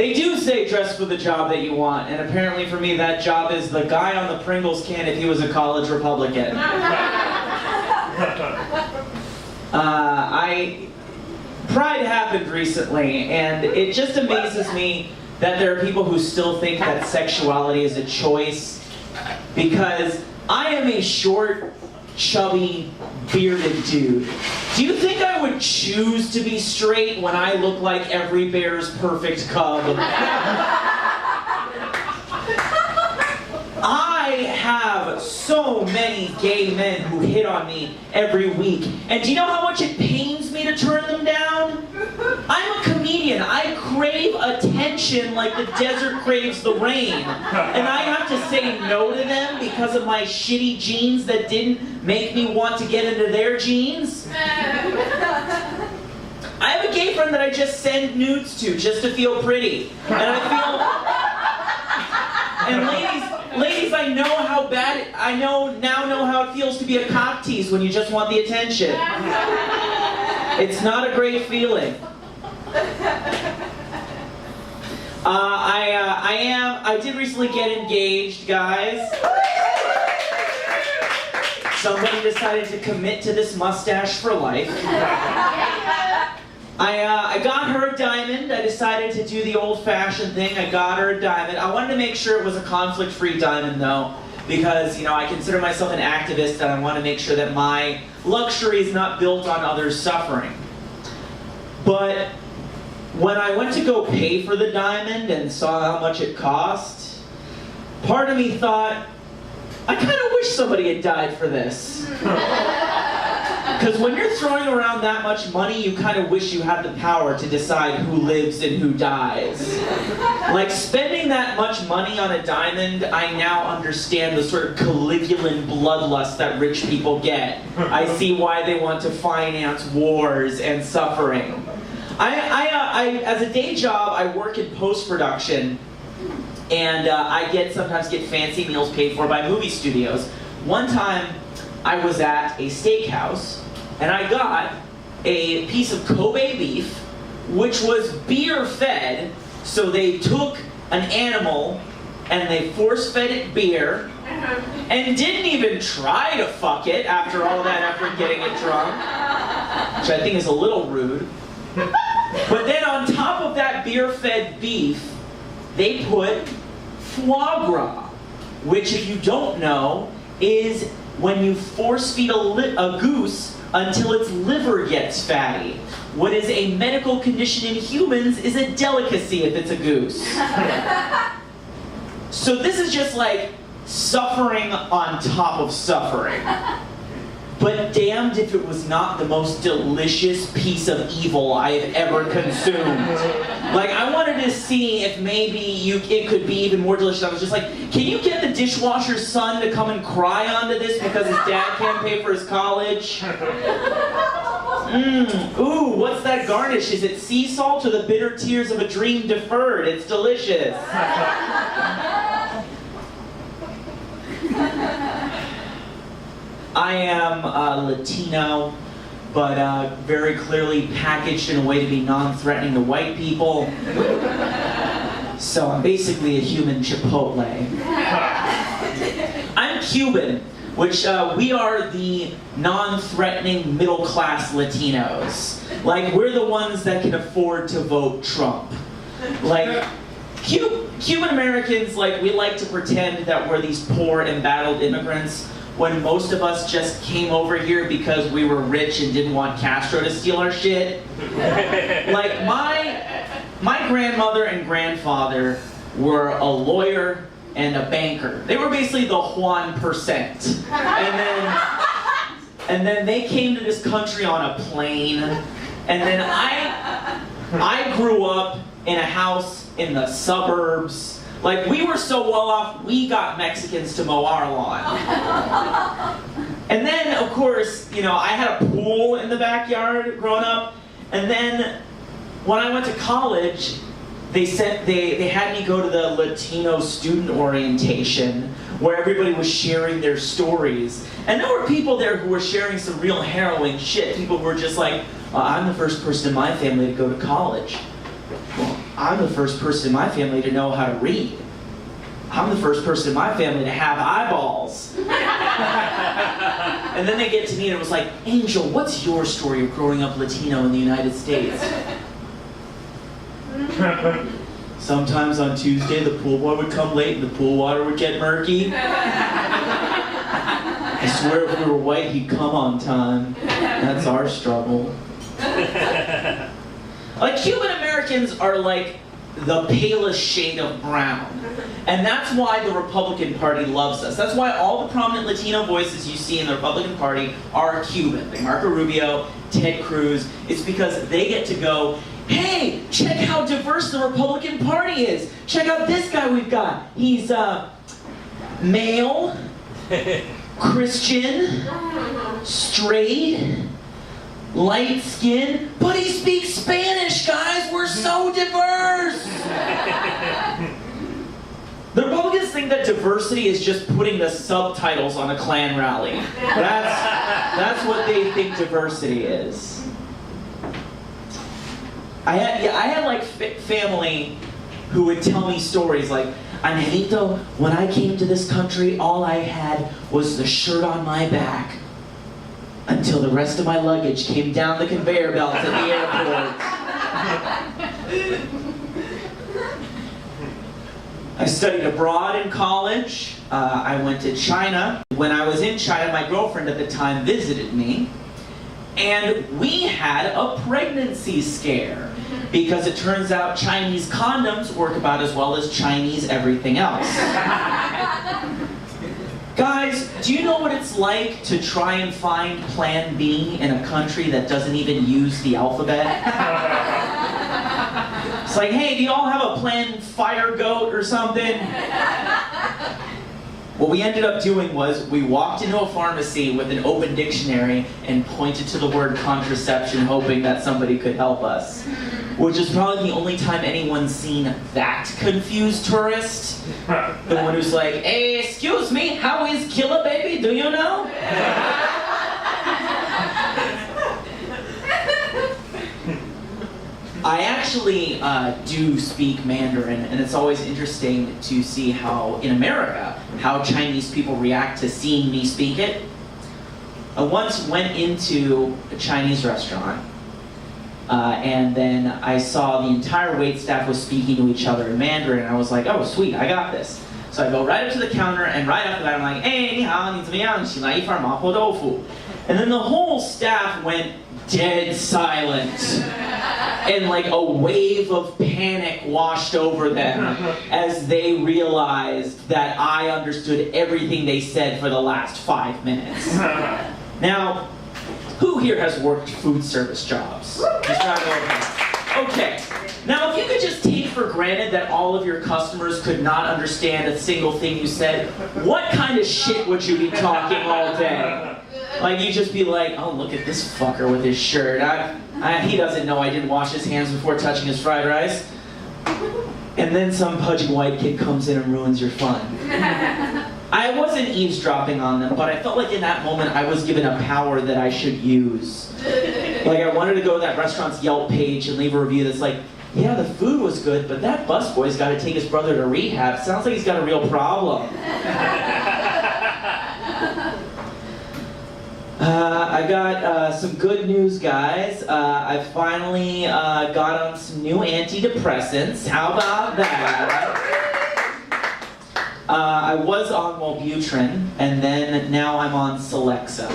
They do say dress for the job that you want, and apparently for me that job is the guy on the Pringles can if he was a college Republican. Pride happened recently, and it just amazes me that there are people who still think that sexuality is a choice, because I am a short, chubby, bearded dude. Do you think I would choose to be straight when I look like every bear's perfect cub? I have so many gay men who hit on me every week. And do you know how much it pains me to turn them down? I'm a comedian. I crave attention like the desert craves the rain. And I have to say no to them because of my shitty genes that didn't make me want to get into their jeans. I have a gay friend that I just send nudes to just to feel pretty. And I feel... And ladies, I know how bad, I now know how it feels to be a cock tease when you just want the attention. It's not a great feeling. I did recently get engaged, guys. Somebody decided to commit to this mustache for life. I got her a diamond. I decided to do the old-fashioned thing. I got her a diamond. I wanted to make sure it was a conflict-free diamond, though, because, you know, I consider myself an activist, and I want to make sure that my luxury is not built on others' suffering. But when I went to go pay for the diamond and saw how much it cost, part of me thought, I kind of wish somebody had died for this. Because when you're throwing around that much money, you kind of wish you had the power to decide who lives and who dies. Like, spending that much money on a diamond, I now understand the sort of Caligulan bloodlust that rich people get. I see why they want to finance wars and suffering. As a day job, I work in post-production, and I sometimes get fancy meals paid for by movie studios. One time, I was at a steakhouse, and I got a piece of Kobe beef, which was beer-fed, so they took an animal and they force-fed it beer, and didn't even try to fuck it after all that effort getting it drunk, which I think is a little rude. But then on top of that beer-fed beef, they put foie gras, which, if you don't know, is when you force feed a goose until its liver gets fatty. What is a medical condition in humans is a delicacy if it's a goose. So this is just like suffering on top of suffering. But damned if it was not the most delicious piece of evil I have ever consumed. Like, I wanted to see if maybe it could be even more delicious. I was just like, can you get the dishwasher's son to come and cry onto this because his dad can't pay for his college? Ooh, what's that garnish? Is it sea salt or the bitter tears of a dream deferred? It's delicious. I am Latino, but very clearly packaged in a way to be non-threatening to white people. So I'm basically a human Chipotle. I'm Cuban, which we are the non-threatening middle-class Latinos. Like, we're the ones that can afford to vote Trump. Like, Cuban Americans, like, we like to pretend that we're these poor, embattled immigrants, when most of us just came over here because we were rich and didn't want Castro to steal our shit. Like, my grandmother and grandfather were a lawyer and a banker. They were basically the Juan%. And then they came to this country on a plane. And then I grew up in a house in the suburbs. Like, we were so well off, we got Mexicans to mow our lawn. And then, of course, you know, I had a pool in the backyard growing up. And then, when I went to college, they had me go to the Latino student orientation, where everybody was sharing their stories. And there were people there who were sharing some real harrowing shit. People were just like, I'm the first person in my family to go to college. Well, I'm the first person in my family to know how to read. I'm the first person in my family to have eyeballs. And then they get to me and it was like, Angel, what's your story of growing up Latino in the United States? Sometimes on Tuesday the pool boy would come late and the pool water would get murky. I swear if we were white he'd come on time. That's our struggle. Like, Cuban Americans are like the palest shade of brown. And that's why the Republican Party loves us. That's why all the prominent Latino voices you see in the Republican Party are Cuban. Like Marco Rubio, Ted Cruz. It's because they get to go, hey, check how diverse the Republican Party is. Check out this guy we've got. He's male, Christian, straight, light skin, but he speaks Spanish, guys. We're so diverse. The Republicans think that diversity is just putting the subtitles on a Klan rally. That's what they think diversity is. I had like family who would tell me stories like, Angelito, when I came to this country, all I had was the shirt on my back until the rest of my luggage came down the conveyor belts at the airport. I studied abroad in college. I went to China. When I was in China, my girlfriend at the time visited me, and we had a pregnancy scare. Because it turns out Chinese condoms work about as well as Chinese everything else. Guys, do you know what it's like to try and find Plan B in a country that doesn't even use the alphabet? It's like, hey, do you all have a Plan Fire Goat or something? What we ended up doing was we walked into a pharmacy with an open dictionary and pointed to the word contraception, hoping that somebody could help us. Which is probably the only time anyone's seen that confused tourist. The one who's like, hey, excuse me, how is killer baby, do you know? I actually do speak Mandarin, and it's always interesting to see how, in America, how Chinese people react to seeing me speak it. I once went into a Chinese restaurant, and then I saw the entire waitstaff was speaking to each other in Mandarin, and I was like, oh, sweet, I got this. So I go right up to the counter, and right after that I'm like, hey, 你好, 你怎么样? 请来一份麻婆豆腐. And then the whole staff went dead silent. And like a wave of panic washed over them as they realized that I understood everything they said for the last 5 minutes. Now, who here has worked food service jobs? Just round of applause. Okay. Now, if you could just take for granted that all of your customers could not understand a single thing you said, what kind of shit would you be talking all day? Like, you'd just be like, oh, look at this fucker with his shirt. He doesn't know I didn't wash his hands before touching his fried rice. And then some pudgy white kid comes in and ruins your fun. I wasn't eavesdropping on them, but I felt like in that moment I was given a power that I should use. Like, I wanted to go to that restaurant's Yelp page and leave a review that's like, yeah, the food was good, but that busboy's got to take his brother to rehab. Sounds like he's got a real problem. I got some good news, guys. I finally got on some new antidepressants. How about that? I was on Wellbutrin, and then now I'm on Celexa.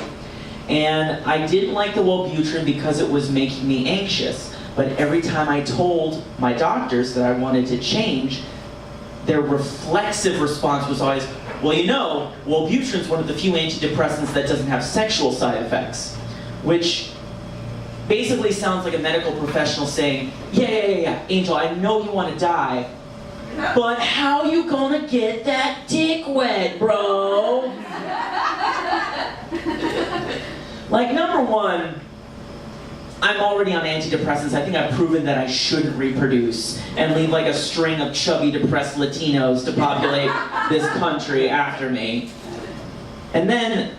And I didn't like the Wellbutrin because it was making me anxious. But every time I told my doctors that I wanted to change, their reflexive response was always, well, you know, Wellbutrin's one of the few antidepressants that doesn't have sexual side effects. Which basically sounds like a medical professional saying, yeah, Angel, I know you want to die, but how you gonna get that dick wet, bro? Like, number one, I'm already on antidepressants. I think I've proven that I shouldn't reproduce and leave like a string of chubby, depressed Latinos to populate this country after me. And then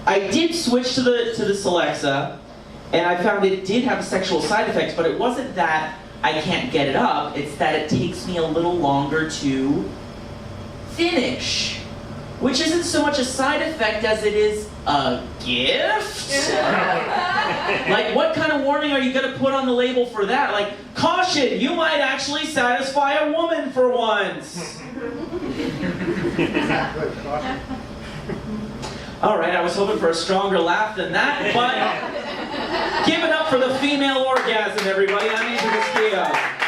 I did switch to the Celexa, and I found it did have sexual side effects, but it wasn't that I can't get it up. It's that it takes me a little longer to finish. Which isn't so much a side effect as it is a gift. Like, what kind of warning are you going to put on the label for that? Like, caution, you might actually satisfy a woman for once. All right, I was hoping for a stronger laugh than that, but give it up for the female orgasm, everybody. I'm Andrew Castillo.